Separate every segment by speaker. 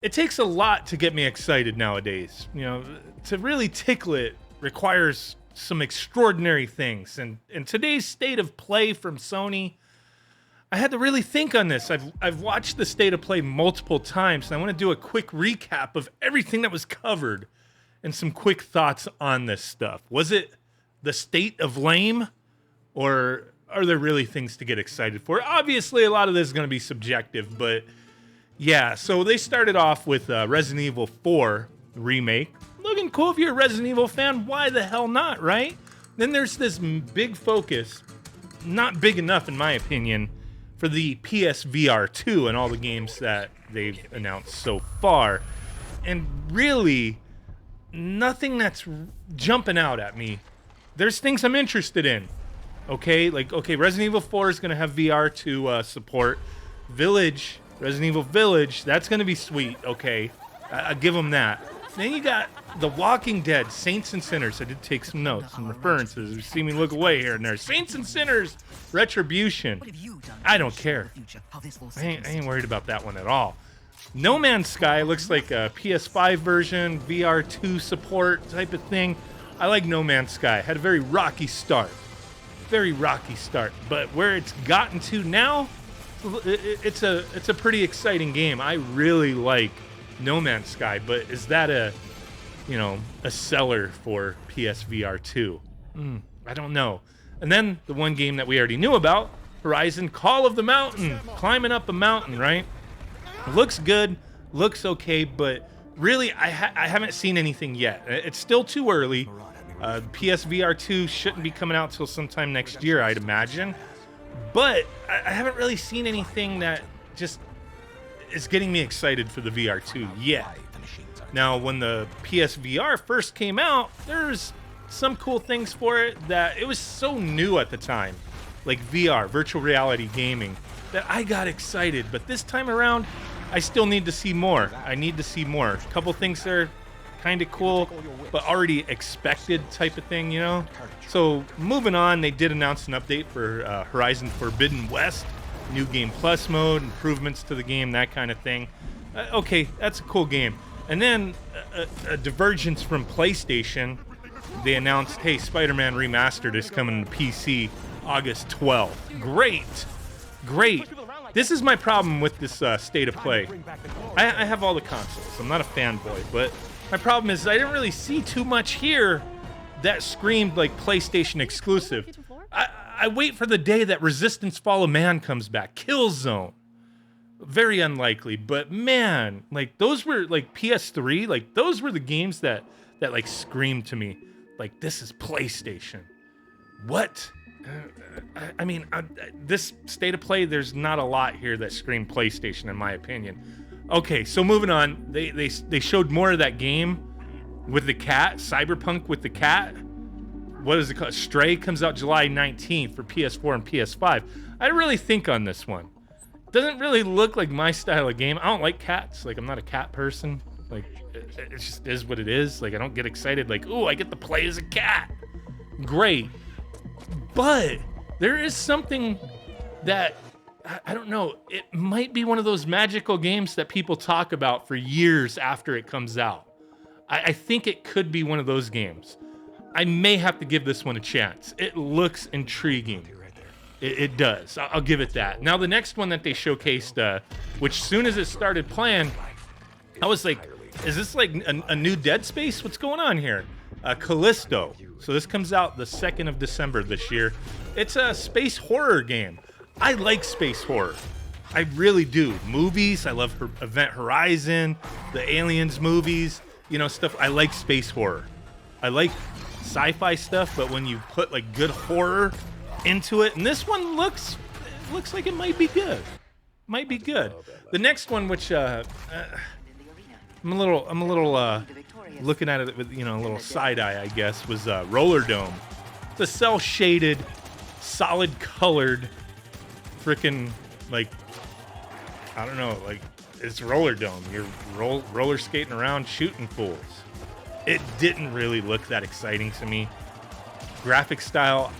Speaker 1: It takes a lot to get me excited nowadays. You know, to really tickle it requires some extraordinary things. And in today's state of play from Sony, I had to really think on this. I've watched the state of play multiple times, and I want to do a quick recap of everything that was covered and some quick thoughts on this stuff. Was it the state of lame, or are there really things to get excited for? Obviously, a lot of this is going to be subjective, but yeah, so they started off with Resident Evil 4 remake. Looking cool if you're a Resident Evil fan. Why the hell not, right? Then there's this big focus, not big enough in my opinion, for the PSVR 2 and all the games that they've announced so far. And really, nothing that's jumping out at me. There's things I'm interested in. Okay, Resident Evil 4 is going to have VR to support. Resident Evil Village, that's going to be sweet, okay. I'll give them that. Then you got The Walking Dead, Saints and Sinners. I did take some notes, some references. You see me look away here and there. Saints and Sinners, Retribution. I don't care. I ain't worried about that one at all. No Man's Sky looks like a PS5 version, VR2 support type of thing. I like No Man's Sky. Had a very rocky start. But where it's gotten to now, it's a pretty exciting game. I really like No Man's Sky, but is that a seller for PSVR 2? I don't know. And then the one game that we already knew about, Horizon Call of the Mountain, climbing up a mountain, right? Looks good, looks okay, but really I haven't seen anything yet. It's still too early. PSVR 2 shouldn't be coming out till sometime next year, I'd imagine. But I haven't really seen anything that just is getting me excited for the VR2 yet. Now, when the PSVR first came out, there's some cool things for it that it was so new at the time, like VR, virtual reality gaming, that I got excited. But this time around, I still need to see more. A couple things that are kind of cool, but already expected type of thing, you know? So moving on, they did announce an update for Horizon Forbidden West, new game plus mode, improvements to the game, that kind of thing. Okay, that's a cool game. And then a divergence from PlayStation. They announced, hey, SpiderMan Remastered is coming to PC August 12th. Great. This is my problem with this state of play. I have all the consoles. I'm not a fanboy, but my problem is I didn't really see too much here that screamed like PlayStation exclusive. I wait for the day that Resistance Fall of Man comes back. Killzone. Very unlikely, but man, like those were like PS3, like those were the games that like screamed to me. Like, this is PlayStation. What? I mean, this state of play, there's not a lot here that screamed PlayStation in my opinion. Okay, so moving on, they showed more of that game with the cat, Cyberpunk with the cat. What is it called? Stray comes out July 19th for PS4 and PS5. I really think on this one. Doesn't really look like my style of game. I don't like cats. Like, I'm not a cat person. Like, it just is what it is. Like, I don't get excited like, ooh, I get to play as a cat. Great. But there is something that, I don't know, it might be one of those magical games that people talk about for years after it comes out. I think it could be one of those games. I may have to give this one a chance. It looks intriguing. It does. I'll give it that. Now, the next one that they showcased, which soon as it started playing, I was like, is this like a new Dead Space? What's going on here? Callisto. So this comes out the 2nd of December this year. It's a space horror game. I like space horror. I really do. Movies, I love Event Horizon, the Aliens movies, stuff. I like space horror. I like sci-fi stuff, but when you put like good horror into it, and this one looks like it might be good. The next one, which I'm a little looking at it with a little side eye, I guess, was Roller Dome. It's a cell shaded, solid colored, freaking like, I don't know, like it's Roller Dome. You're roller skating around shooting fools. It didn't really look that exciting to me. Graphic style,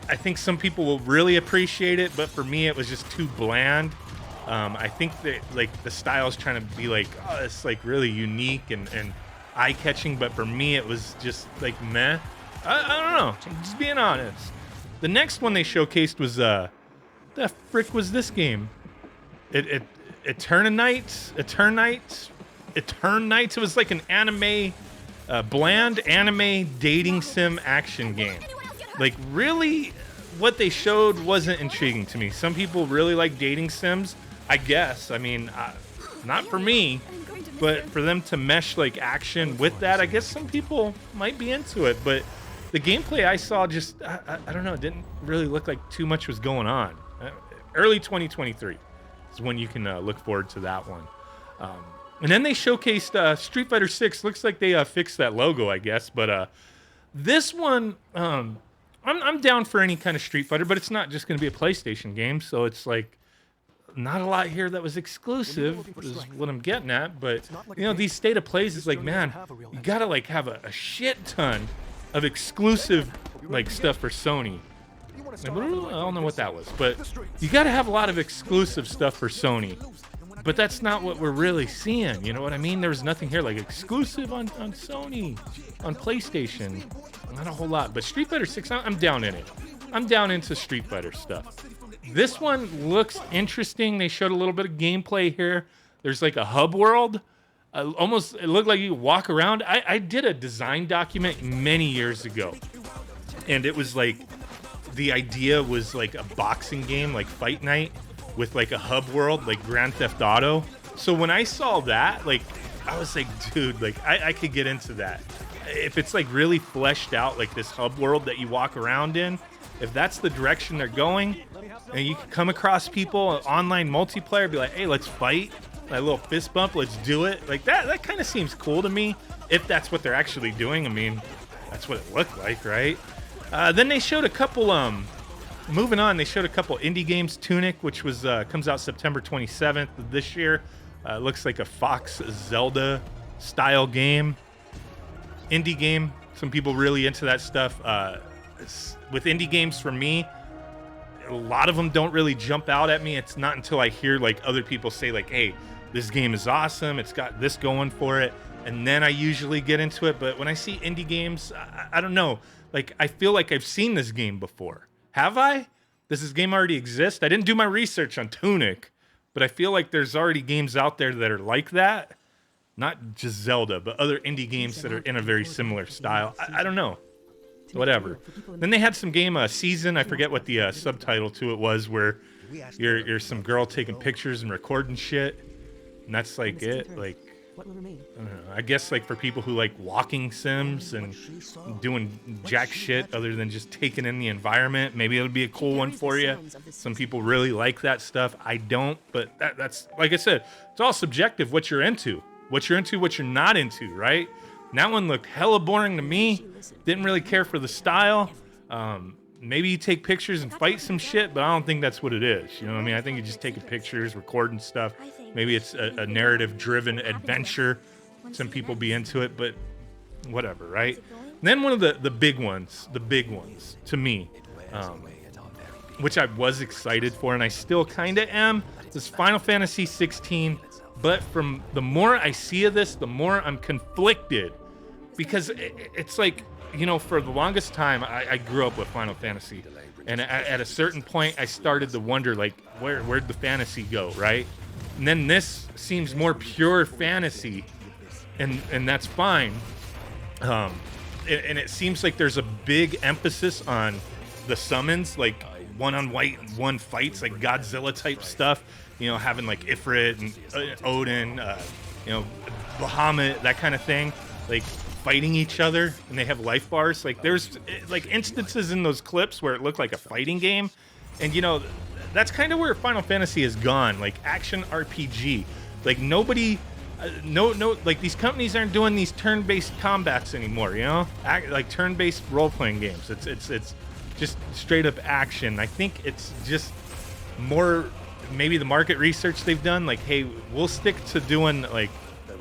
Speaker 1: I think some people will really appreciate it, but for me, it was just too bland. I think that like the style is trying to be like, oh, it's like really unique and eye-catching, but for me it was just like meh. I don't know, just being honest. The next one they showcased was the frick was this game? Eternites. It was like an anime, bland anime dating sim action game. Like really, what they showed wasn't intriguing to me. Some people really like dating sims, I guess. I mean, not for me, but for them to mesh like action with that, I guess some people might be into it. But the gameplay I saw just, I don't know, it didn't really look like too much was going on. Early 2023 is when you can look forward to that one. And then they showcased Street Fighter 6. Looks like they fixed that logo, I guess. But this one, I'm down for any kind of Street Fighter, but it's not just going to be a PlayStation game. So it's like not a lot here that was exclusive is what I'm getting at. But, you know, these state of plays is like, man, you got to like have a shit ton of exclusive like stuff for Sony. I don't know what that was, but you got to have a lot of exclusive stuff for Sony. But that's not what we're really seeing. You know what I mean? There's nothing here like exclusive on Sony, on PlayStation. Not a whole lot. But Street Fighter 6, I'm down in it. I'm down into Street Fighter stuff. This one looks interesting. They showed a little bit of gameplay here. There's like a hub world. Almost, it looked like you walk around. I did a design document many years ago. And it was like, the idea was like a boxing game, like Fight Night, with like a hub world, like Grand Theft Auto. So when I saw that, like, I was like, dude, like, I could get into that. If it's like really fleshed out, like this hub world that you walk around in, if that's the direction they're going, and you can come across people, online multiplayer, be like, hey, let's fight. That little fist bump, let's do it. Like that kind of seems cool to me, if that's what they're actually doing. I mean, that's what it looked like, right? Then they showed a couple, moving on, they showed a couple indie games. Tunic, which was comes out September 27th of this year. Looks like a Fox Zelda style game. Indie game. Some people really into that stuff. With indie games, for me, a lot of them don't really jump out at me. It's not until I hear like other people say like, hey, this game is awesome, it's got this going for it, and then I usually get into it. But when I see indie games, I don't know. Like, I feel like I've seen this game before. Have I? Does this game already exist? I didn't do my research on Tunic, but I feel like there's already games out there that are like that. Not just Zelda, but other indie games that are in a very similar style. I don't know. Whatever. Then they had some game, Season. I forget what the subtitle to it was, where you're some girl taking pictures and recording shit. And that's like it. Like, I don't know. I guess like for people who like walking sims and doing jack shit other than just taking in the environment, maybe it'll be a cool one for you. Some people really like that stuff. I don't, but that's like I said, it's all subjective what you're into. What you're into, what you're not into, right? And that one looked hella boring to me. Didn't really care for the style. Maybe you take pictures and fight some shit, but I don't think that's what it is. You know what I mean? I think you're just taking pictures, recording stuff. Maybe it's a narrative-driven adventure. Some people be into it, but whatever, right? And then one of the big ones to me, which I was excited for, and I still kind of am, is Final Fantasy XVI. But from the more I see of this, the more I'm conflicted. Because it's like, you know, for the longest time, I grew up with Final Fantasy. And at a certain point, I started to wonder, like, where'd the fantasy go, right? And then this seems more pure fantasy, and that's fine. And it seems like there's a big emphasis on the summons, like one-on-one fights, like Godzilla-type stuff. You know, having like Ifrit and Odin, you know, Bahamut, that kind of thing. Like fighting each other, and they have life bars. Like there's like instances in those clips where it looked like a fighting game, and you know, that's kind of where Final Fantasy has gone, like action RPG. Like nobody, like these companies aren't doing these turn-based combats anymore. You know, like turn-based role-playing games. It's just straight up action. I think it's just more. Maybe the market research they've done, like, hey, we'll stick to doing like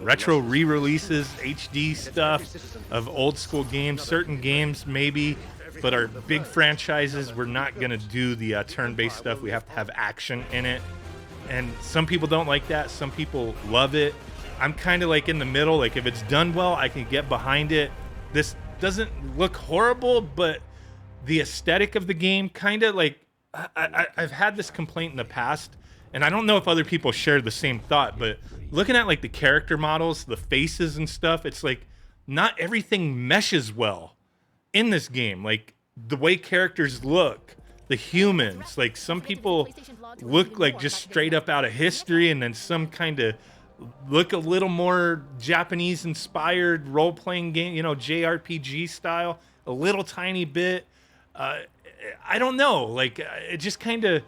Speaker 1: retro re-releases, HD stuff of old school games, certain games maybe, but our big franchises, we're not gonna do the turn-based stuff. We have to have action in it. And some people don't like that. Some people love it. I'm kind of like in the middle. Like if it's done well, I can get behind it. This doesn't look horrible, but the aesthetic of the game kind of like I've had this complaint in the past, and I don't know if other people share the same thought, but looking at like the character models, the faces and stuff, it's like not everything meshes well in this game. Like the way characters look, the humans, like some people look like just straight up out of history, and then some kind of look a little more Japanese inspired role-playing game, you know, JRPG style, a little tiny bit. I don't know, like it just kind of,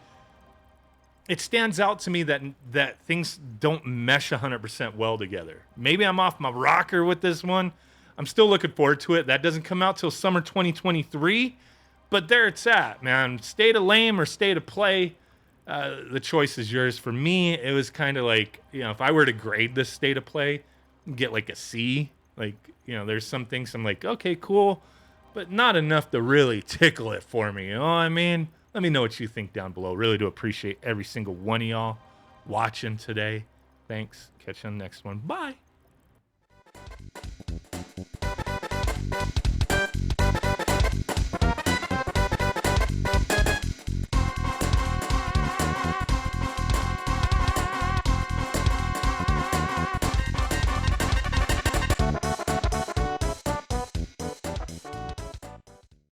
Speaker 1: it stands out to me that things don't mesh 100% well together. Maybe I'm off my rocker with this one. I'm still looking forward to it. That doesn't come out till summer 2023, but there it's at, man. State of lame or state of play, the choice is yours. For me, it was kind of like, you know, if I were to grade this state of play, get like a C. Like, you know, there's some things I'm like, okay, cool, but not enough to really tickle it for me. You know what I mean? Let me know what you think down below. Really do appreciate every single one of y'all watching today. Thanks. Catch you on the next one. Bye.